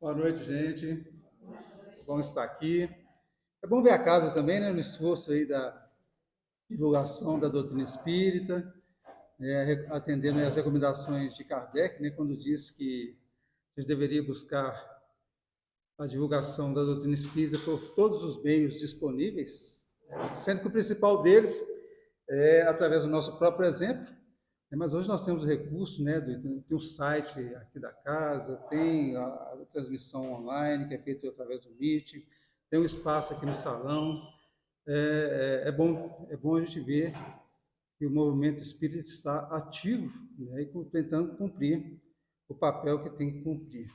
Boa noite, gente. Bom estar aqui. É bom ver a casa também, né, no esforço aí da divulgação da doutrina espírita, atendendo às recomendações de Kardec, né, quando diz que a gente deveria buscar a divulgação da doutrina espírita por todos os meios disponíveis, sendo que o principal deles é através do nosso próprio exemplo. Mas hoje nós temos recursos, né? Tem o site aqui da casa, tem a transmissão online que é feita através do Meet, tem um espaço aqui no salão. É bom a gente ver que o movimento espírita está ativo, né, e tentando cumprir o papel que tem que cumprir.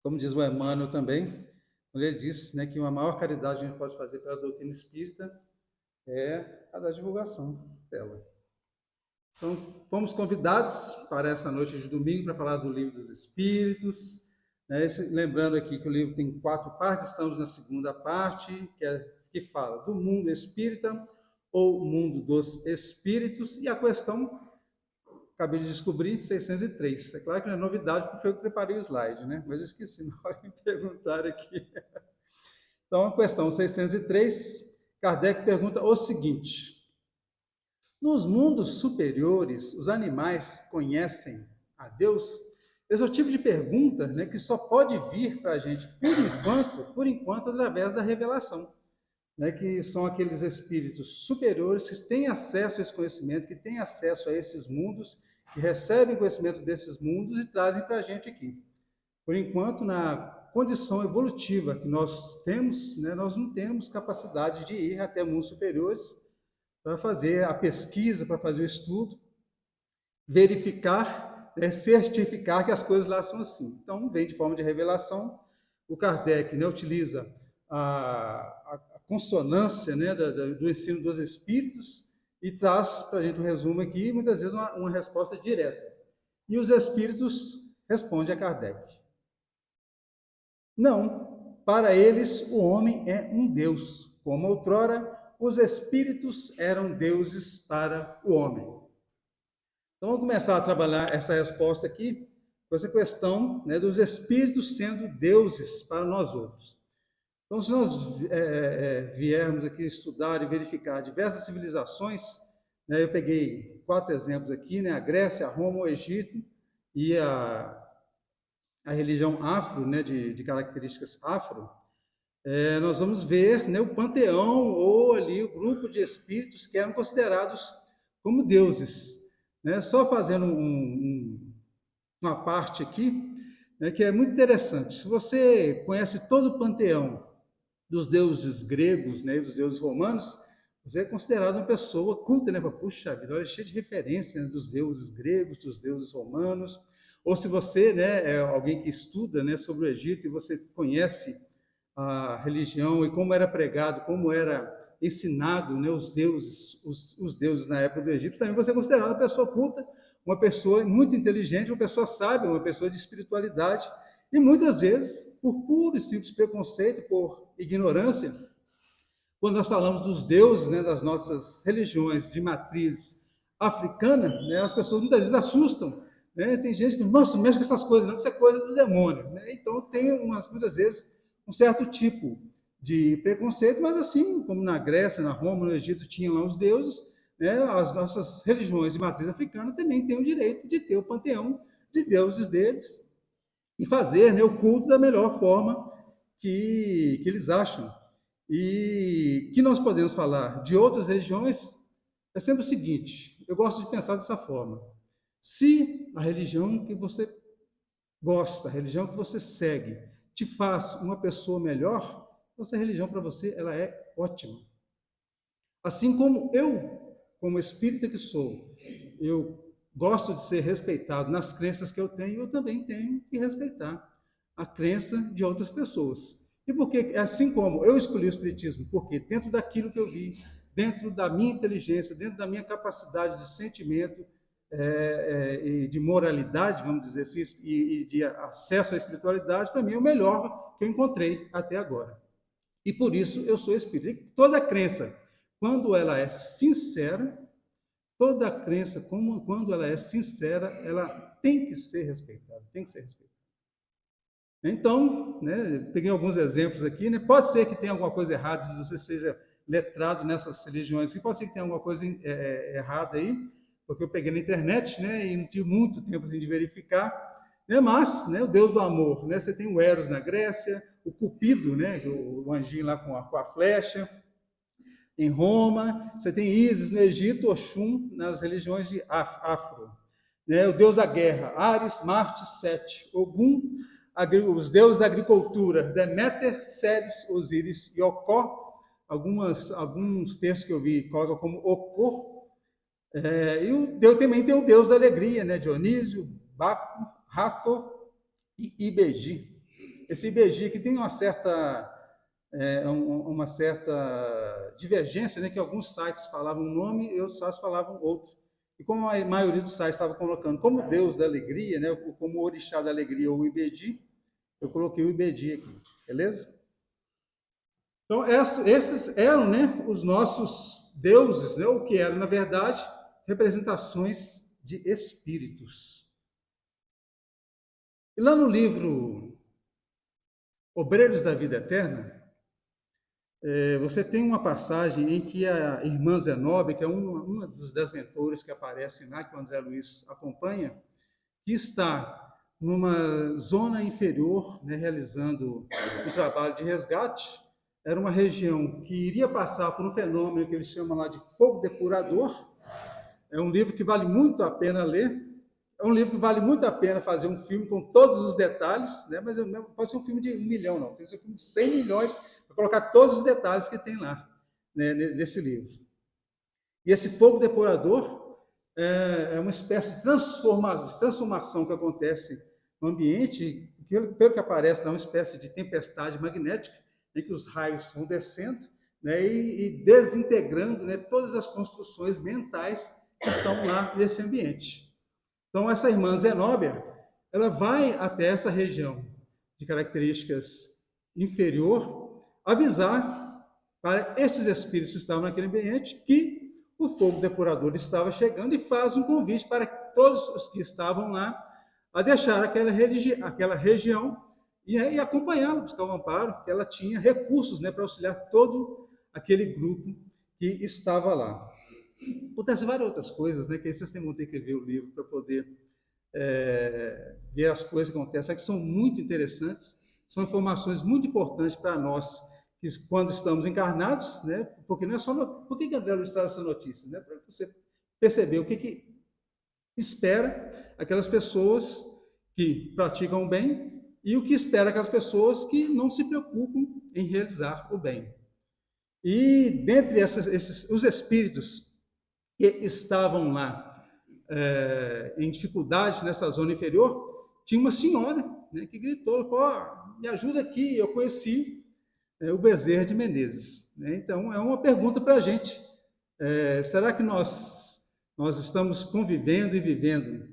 Como diz o Emmanuel também, quando ele diz, né, que uma maior caridade a gente pode fazer pela doutrina espírita é a da divulgação dela. Então, fomos convidados para essa noite de domingo para falar do Livro dos Espíritos. Né? Lembrando aqui que o livro tem 4 partes, estamos na segunda parte, que fala do mundo espírita ou mundo dos espíritos, e a questão, acabei de descobrir, 603. É claro que não é novidade, porque foi eu que preparei o slide, né? Mas eu esqueci na hora de me perguntar aqui. Então, a questão 603, Kardec pergunta o seguinte: nos mundos superiores, os animais conhecem a Deus? Esse é o tipo de pergunta, né, que só pode vir para a gente, por enquanto, através da revelação, né, que são aqueles espíritos superiores que têm acesso a esse conhecimento, que têm acesso a esses mundos, que recebem conhecimento desses mundos e trazem para a gente aqui. Por enquanto, na condição evolutiva que nós temos, né, nós não temos capacidade de ir até mundos superiores para fazer a pesquisa, para fazer o estudo, verificar, certificar que as coisas lá são assim. Então, vem de forma de revelação. O Kardec, né, utiliza a consonância, né, do ensino dos espíritos e traz para a gente um resumo aqui, muitas vezes uma resposta direta. E os espíritos respondem a Kardec: não, para eles o homem é um Deus, como outrora os espíritos eram deuses para o homem. Então, vamos começar a trabalhar essa resposta aqui, com essa questão, né, dos espíritos sendo deuses para nós outros. Então, se nós viermos aqui estudar e verificar diversas civilizações, né, eu peguei 4 exemplos aqui, né, a Grécia, a Roma, o Egito e a religião afro, né, de características afro. Nós vamos ver, né, o panteão ou ali o grupo de espíritos que eram considerados como deuses. Né? Só fazendo uma parte aqui, né, que é muito interessante. Se você conhece todo o panteão dos deuses gregos, né, e dos deuses romanos, você é considerado uma pessoa culta, né? Puxa vida, olha, cheio de referência, né, dos deuses gregos, dos deuses romanos. Ou se você, né, é alguém que estuda, né, sobre o Egito e você conhece a religião e como era pregado, como era ensinado, né, os deuses na época do Egito, também você é considerado uma pessoa culta, uma pessoa muito inteligente, uma pessoa sábia, uma pessoa de espiritualidade. E muitas vezes, por puro e simples preconceito, por ignorância, quando nós falamos dos deuses, né, das nossas religiões de matriz africana, né, as pessoas muitas vezes assustam. Né? Tem gente que, nossa, não mexe com essas coisas, não, que isso é coisa do demônio. Né? Então, tem muitas vezes um certo tipo de preconceito, mas assim como na Grécia, na Roma, no Egito, tinham lá os deuses, né, as nossas religiões de matriz africana também têm o direito de ter o panteão de deuses deles e fazer, né, o culto da melhor forma que eles acham. E que nós podemos falar de outras religiões é sempre o seguinte: eu gosto de pensar dessa forma. Se a religião que você gosta, a religião que você segue, te faz uma pessoa melhor, essa religião para você ela é ótima. Assim como eu, como espírita que sou, eu gosto de ser respeitado nas crenças que eu tenho, eu também tenho que respeitar a crença de outras pessoas. E porque, assim como eu escolhi o espiritismo, porque dentro daquilo que eu vi, dentro da minha inteligência, dentro da minha capacidade de sentimento e de moralidade, vamos dizer assim, e de acesso à espiritualidade, para mim é o melhor que eu encontrei até agora. E por isso eu sou espírita. E toda crença, quando ela é sincera, toda crença, quando ela é sincera, ela tem que ser respeitada, tem que ser respeitada. Então, né, peguei alguns exemplos aqui, né? Pode ser que tenha alguma coisa errada, se você seja letrado nessas religiões, pode ser que tenha alguma coisa errada aí, porque eu peguei na internet, né, e não tive muito tempo assim, de verificar, né, mas, né, o Deus do amor, né, você tem o Eros na Grécia, o Cupido, né, o anjinho lá com a flecha, em Roma, você tem Ísis no Egito, Oxum nas religiões de Afro, né, o Deus da guerra, Ares, Marte, Sete, Ogum, os deuses da agricultura, Deméter, Ceres, Osíris e Ocó. Alguns textos que eu vi colocam como Ocô. E também tem o deus da alegria, né? Dionísio, Baco, Hathor e Ibeji. Esse Ibeji aqui tem uma certa divergência, né? Que alguns sites falavam um nome e outros sites falavam outro. E como a maioria dos sites estava colocando como deus da alegria, né? Como orixá da alegria ou Ibeji, eu coloquei o Ibedi aqui, beleza? Então, esses eram, né, os nossos deuses, né, o que eram, na verdade, representações de espíritos. E lá no livro Obreiros da Vida Eterna, você tem uma passagem em que a irmã Zenobia, que é uma das mentoras que aparecem lá, que o André Luiz acompanha, que está numa zona inferior, né, realizando um trabalho de resgate. Era uma região que iria passar por um fenômeno que eles chamam lá de fogo depurador. É um livro que vale muito a pena ler. É um livro que vale muito a pena fazer um filme com todos os detalhes, né? Mas não pode ser um filme de 1 milhão, não. Tem que ser um filme de 100 milhões para colocar todos os detalhes que tem lá, né, nesse livro. E esse fogo depurador é uma espécie de transformação que acontece no ambiente, que, pelo que aparece, dá uma espécie de tempestade magnética, em que os raios vão descendo, né, e desintegrando, né, todas as construções mentais que estão lá nesse ambiente. Então, essa irmã Zenóbia, ela vai até essa região de características inferior, avisar para esses espíritos que estavam naquele ambiente que o fogo depurador estava chegando e faz um convite para todos os que estavam lá a deixar aquela região e acompanhá-la, buscar o amparo, que ela tinha recursos, né, para auxiliar todo aquele grupo que estava lá. Acontece várias outras coisas, né, que aí vocês vão ter que ver o livro para poder ver as coisas que acontecem, que são muito interessantes, são informações muito importantes para nós, que quando estamos encarnados, né? Porque não é só. Por que André Luiz traz essa notícia? Né? Para você perceber o que espera aquelas pessoas que praticam o bem e o que espera aquelas pessoas que não se preocupam em realizar o bem. E dentre os espíritos que estavam lá em dificuldade nessa zona inferior, tinha uma senhora, né, que gritou, falou, oh, me ajuda aqui, eu conheci o Bezerra de Menezes. Né? Então, é uma pergunta para a gente. Será que nós estamos convivendo e vivendo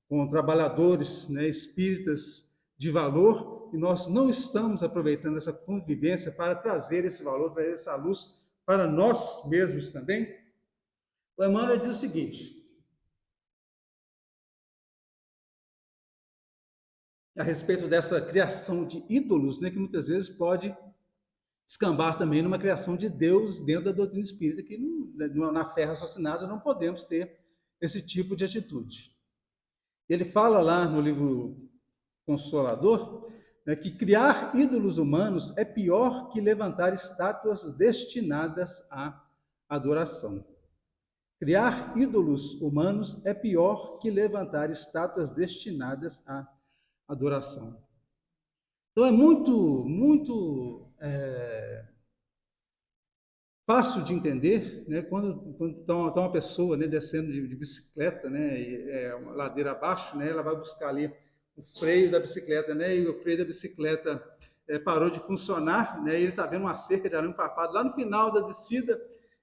com trabalhadores, né, espíritas de valor, e nós não estamos aproveitando essa convivência para trazer esse valor, trazer essa luz para nós mesmos também? O Emmanuel diz o seguinte, a respeito dessa criação de ídolos, né, que muitas vezes pode escambar também numa criação de Deus dentro da doutrina espírita, que na fé raciocinada não podemos ter esse tipo de atitude. Ele fala lá no livro Consolador, né, que criar ídolos humanos é pior que levantar estátuas destinadas à adoração. Criar ídolos humanos é pior que levantar estátuas destinadas à adoração. Então é muito fácil de entender, né, quando está uma pessoa, né, descendo de bicicleta, né, uma ladeira abaixo, né, ela vai buscar ali o freio da bicicleta, né, e o freio da bicicleta parou de funcionar, né, e ele está vendo uma cerca de arame farpado lá no final da descida,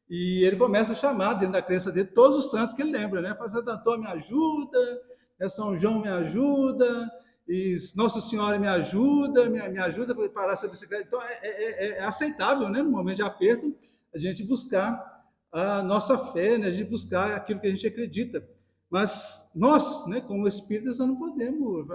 e ele começa a chamar dentro da crença dele todos os santos que ele lembra, né, fala, Santo Antônio me ajuda, São João me ajuda, e Nossa Senhora me ajuda, me ajuda para parar essa bicicleta. Então é aceitável, né, no momento de aperto, a gente buscar a nossa fé, né, a gente buscar aquilo que a gente acredita. Mas nós, né, como espíritas, nós não podemos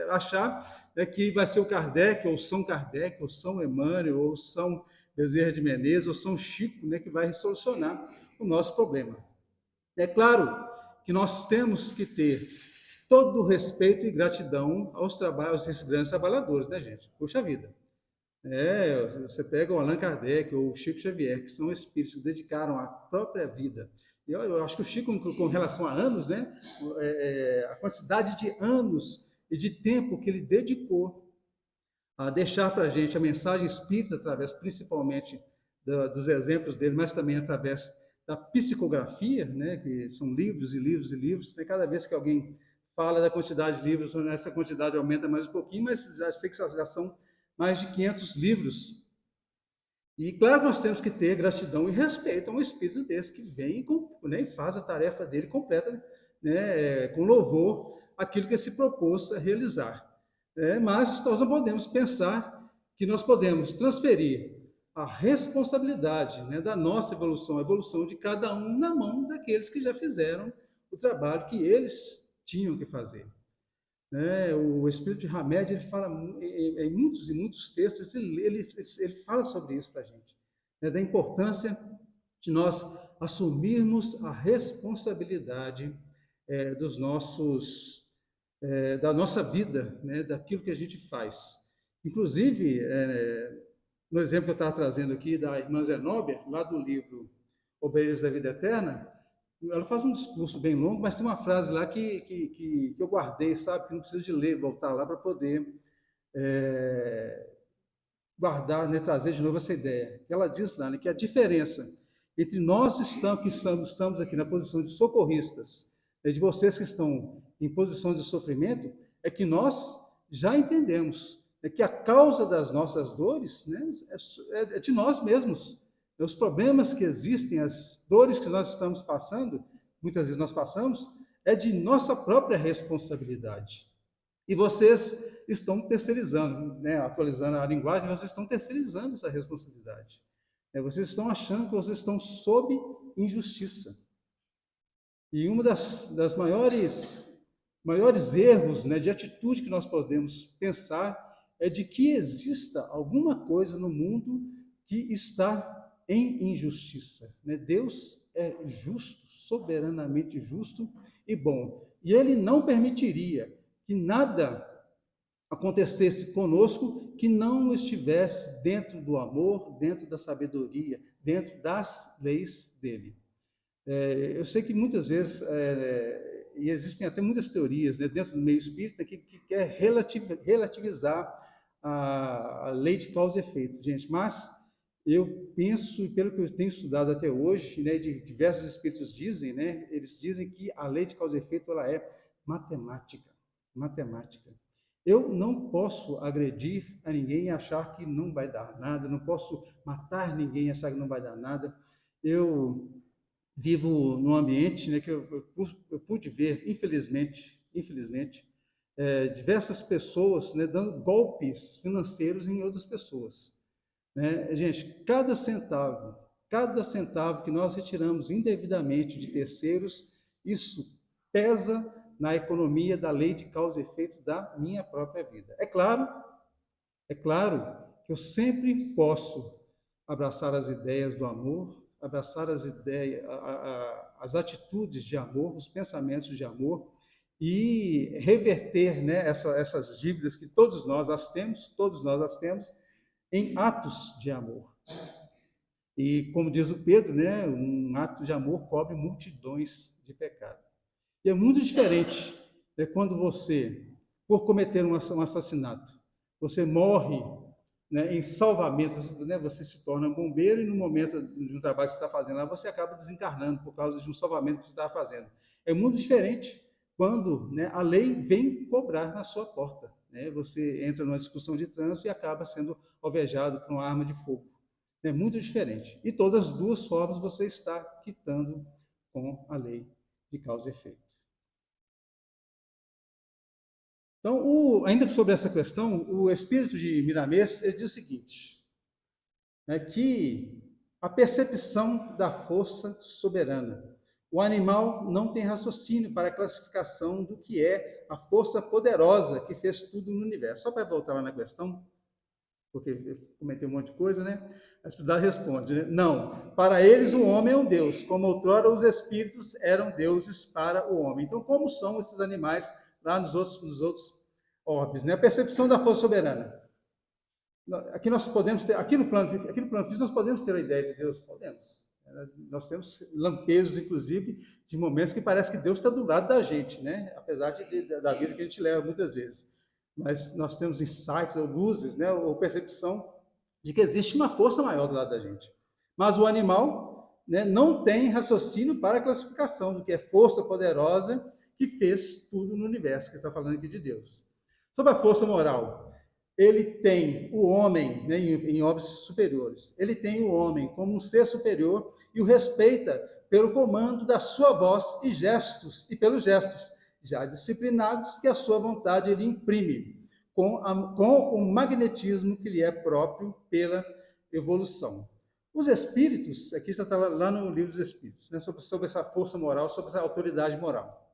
achar, né, que vai ser o Kardec, ou São Kardec, ou São Emmanuel, ou São Bezerra de Menezes, ou São Chico, né, que vai solucionar o nosso problema. É claro que nós temos que ter todo o respeito e gratidão aos trabalhos desses grandes trabalhadores, né, gente? Puxa vida. Você pega o Allan Kardec ou o Chico Xavier, que são espíritos que dedicaram a própria vida. Eu acho que o Chico, com relação a anos, né, a quantidade de anos e de tempo que ele dedicou a deixar para a gente a mensagem espírita, através principalmente dos exemplos dele, mas também através da psicografia, né, que são livros e livros e livros. Né, cada vez que alguém fala da quantidade de livros, essa quantidade aumenta mais um pouquinho, mas já sei que já são mais de 500 livros. E claro que nós temos que ter gratidão e respeito a um espírito desse que vem e faz a tarefa dele completa, né, com louvor, aquilo que se propôs a realizar. Mas nós não podemos pensar que nós podemos transferir a responsabilidade, né, da nossa evolução, a evolução de cada um, na mão daqueles que já fizeram o trabalho que eles tinham que fazer. O Espírito de Hamed, ele fala em muitos e muitos textos, ele fala sobre isso para a gente, né, da importância de nós assumirmos a responsabilidade dos nossos, da nossa vida, né, daquilo que a gente faz. Inclusive, no exemplo que eu estava trazendo aqui da irmã Zenóbia, lá do livro Obreiros da Vida Eterna, ela faz um discurso bem longo, mas tem uma frase lá que eu guardei, sabe? Que não precisa de ler, voltar lá para poder guardar, né, trazer de novo essa ideia. Ela diz lá, né, que a diferença entre nós que estamos aqui na posição de socorristas, né, de vocês que estão em posição de sofrimento, é que nós já entendemos, né, que a causa das nossas dores, né, é de nós mesmos. Os problemas que existem, as dores que nós estamos passando, muitas vezes nós passamos, é de nossa própria responsabilidade. E vocês estão terceirizando, né, atualizando a linguagem, vocês estão terceirizando essa responsabilidade. Vocês estão achando que vocês estão sob injustiça. E uma das maiores erros, né, de atitude que nós podemos pensar é de que exista alguma coisa no mundo que está em injustiça. Né? Deus é justo, soberanamente justo e bom. E Ele não permitiria que nada acontecesse conosco que não estivesse dentro do amor, dentro da sabedoria, dentro das leis dele. Eu sei que muitas vezes, e existem até muitas teorias, né, dentro do meio espírita que quer relativizar a lei de causa e efeito, gente, mas eu penso, e pelo que eu tenho estudado até hoje, né, de diversos espíritos dizem, né, eles dizem que a lei de causa e efeito ela é matemática, matemática. Eu não posso agredir a ninguém e achar que não vai dar nada, não posso matar ninguém e achar que não vai dar nada. Eu vivo num ambiente, né, que eu pude ver, infelizmente, diversas pessoas, né, dando golpes financeiros em outras pessoas. Né? Gente, cada centavo que nós retiramos indevidamente de terceiros, isso pesa na economia da lei de causa e efeito da minha própria vida. É claro que eu sempre posso abraçar as ideias do amor, abraçar as ideias, as atitudes de amor, os pensamentos de amor e reverter, né, essas dívidas que todos nós as temos, em atos de amor. E como diz o Pedro, né, um ato de amor cobre multidões de pecados. E é muito diferente, né, quando você, por cometer um assassinato, você morre, né, em salvamento, né, você se torna bombeiro e no momento de um trabalho que você está fazendo lá, você acaba desencarnando por causa de um salvamento que você estava fazendo. É muito diferente quando, né, a lei vem cobrar na sua porta. Né, você entra numa discussão de trânsito e acaba sendo alvejado por uma arma de fogo. É muito diferente. E todas as duas formas você está quitando com a lei de causa e efeito. Então, ainda sobre essa questão, o espírito de Miramês ele diz o seguinte, né, que a percepção da força soberana, O animal não tem raciocínio para a classificação do que é a força poderosa que fez tudo no universo. Só para voltar lá na questão, porque eu comentei um monte de coisa, né? A Espírita responde, né? Não, para eles o homem é um Deus, como outrora os espíritos eram deuses para o homem. Então, como são esses animais lá nos outros orbes, né? A percepção da força soberana. Aqui nós podemos ter, aqui no plano físico nós podemos ter a ideia de Deus, podemos. Nós temos lampejos, inclusive, de momentos que parece que Deus está do lado da gente, né? Apesar da vida que a gente leva muitas vezes. Mas nós temos insights, ou luzes, né? Ou percepção de que existe uma força maior do lado da gente. Mas o animal, né, não tem raciocínio para a classificação do que é força poderosa que fez tudo no universo, que está falando aqui de Deus. Sobre a força moral, ele tem o homem, né, em orbes superiores, ele tem o homem como um ser superior e o respeita pelo comando da sua voz e gestos, e pelos gestos já disciplinados que a sua vontade ele imprime, com o magnetismo que lhe é próprio pela evolução. Os espíritos, aqui está lá no livro dos Espíritos, né, sobre essa força moral, sobre essa autoridade moral.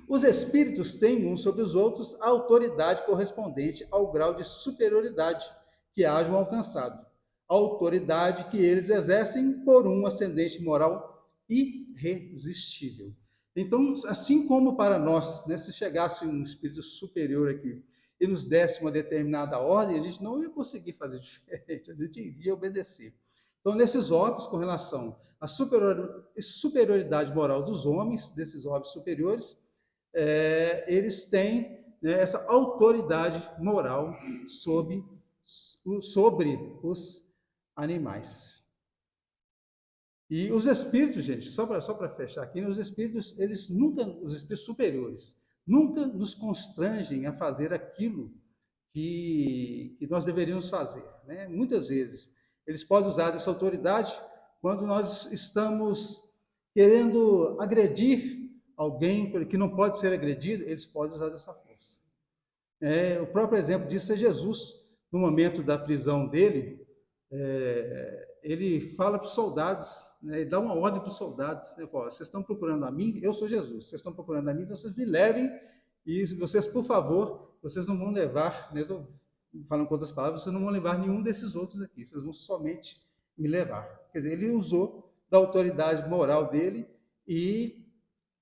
Os espíritos têm uns sobre os outros a autoridade correspondente ao grau de superioridade que hajam alcançado, a autoridade que eles exercem por um ascendente moral irresistível. Então, assim como para nós, né, se chegasse um espírito superior aqui e nos desse uma determinada ordem, a gente não ia conseguir fazer diferente, a gente iria obedecer. Então, nesses orbes, com relação à superioridade moral dos homens, desses orbes superiores, eles têm, né, essa autoridade moral sobre os animais. E os espíritos, gente, só para fechar aqui, os espíritos, os espíritos superiores, nunca nos constrangem a fazer aquilo que nós deveríamos fazer, né? Muitas vezes, eles podem usar dessa autoridade quando nós estamos querendo agredir alguém que não pode ser agredido, eles podem usar dessa força. O próprio exemplo disso é Jesus, no momento da prisão dele, ele fala para os soldados, né, ele dá uma ordem para os soldados, né, fala, vocês estão procurando a mim, eu sou Jesus, vocês estão procurando a mim, então vocês me levem, e vocês, por favor, vocês não vão levar, né, estou falando com outras palavras, vocês não vão levar nenhum desses outros aqui, vocês vão somente me levar. Quer dizer, ele usou da autoridade moral dele e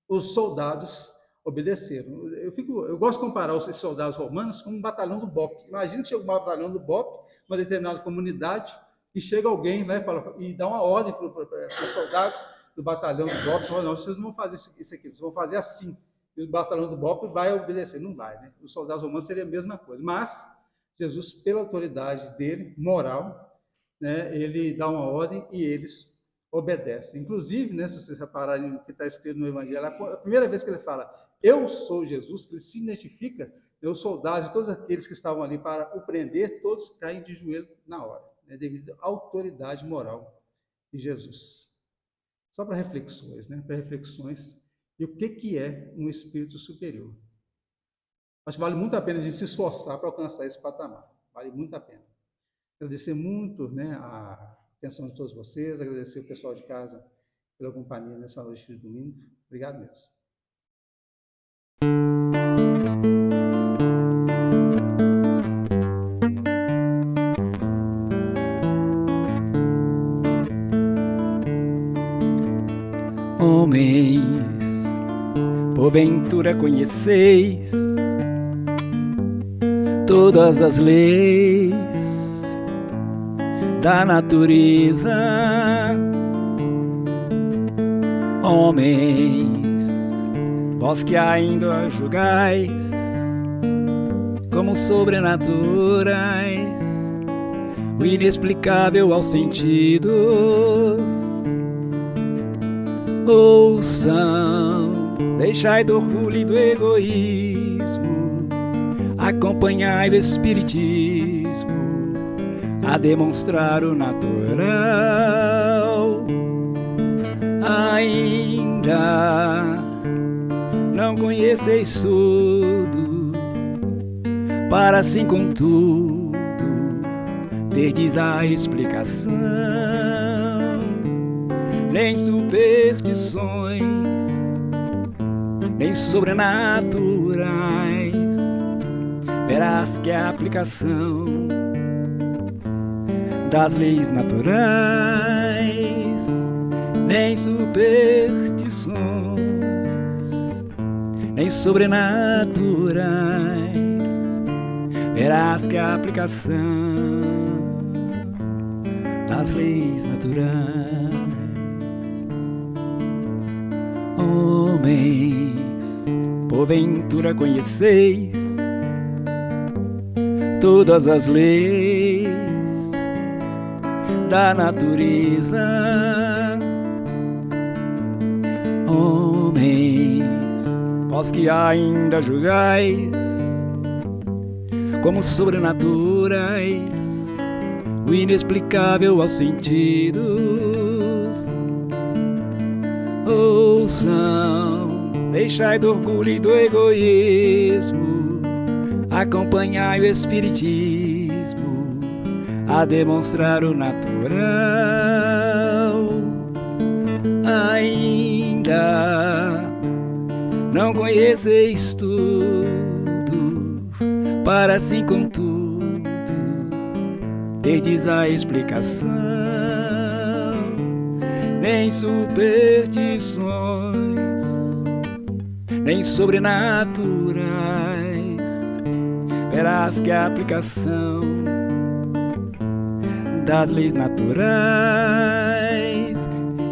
os soldados obedeceram. Eu gosto de comparar os soldados romanos com um batalhão do BOP. Imagina que chega um batalhão do BOP, uma determinada comunidade, e chega alguém, né, e dá uma ordem para os soldados do batalhão do BOP, fala, não, vocês não vão fazer isso aqui, vocês vão fazer assim. E o batalhão do BOP vai obedecer. Não vai, né? Os soldados romanos seria a mesma coisa. Mas Jesus, pela autoridade dele, moral, né, ele dá uma ordem e eles obedecem. Inclusive, né, se vocês repararem no que está escrito no Evangelho, a primeira vez que ele fala, eu sou Jesus, que ele se identifica, os soldados e todos aqueles que estavam ali para o prender, todos caem de joelho na hora, né, devido à autoridade moral de Jesus. Só para reflexões, né, para reflexões. E o que é um espírito superior? Acho que vale muito a pena a gente se esforçar para alcançar esse patamar. Vale muito a pena. Agradecer muito, né, a atenção de todos vocês, agradecer o pessoal de casa pela companhia nessa noite de domingo. Obrigado mesmo. Homens, porventura conheceis todas as leis da natureza. Homens, vós que ainda julgais como sobrenaturais o inexplicável aos sentidos, ouçam, deixai do orgulho e do egoísmo, acompanhai o espiritismo a demonstrar o natural. Ainda não conheceis tudo, para assim contudo terdes a explicação. nem superstições, nem sobrenaturais. Verás que a aplicação das leis naturais, nem superstições, nem sobrenaturais. Verás que a aplicação das leis naturais. Homens, porventura conheceis todas as leis da natureza? Homens, vós que ainda julgais como sobrenaturais o inexplicável aos sentidos, ouçam, deixai do orgulho e do egoísmo, acompanhai o espiritismo a demonstrar o natural. Ainda não conheceis tudo, para assim contudo terdes a explicação, nem superstições, nem sobrenaturais. Verás que a aplicação das leis naturais,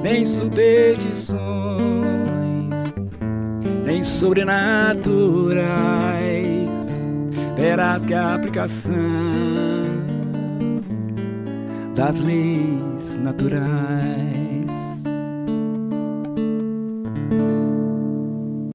nem superstições, nem sobrenaturais. Verás que a aplicação das leis naturais.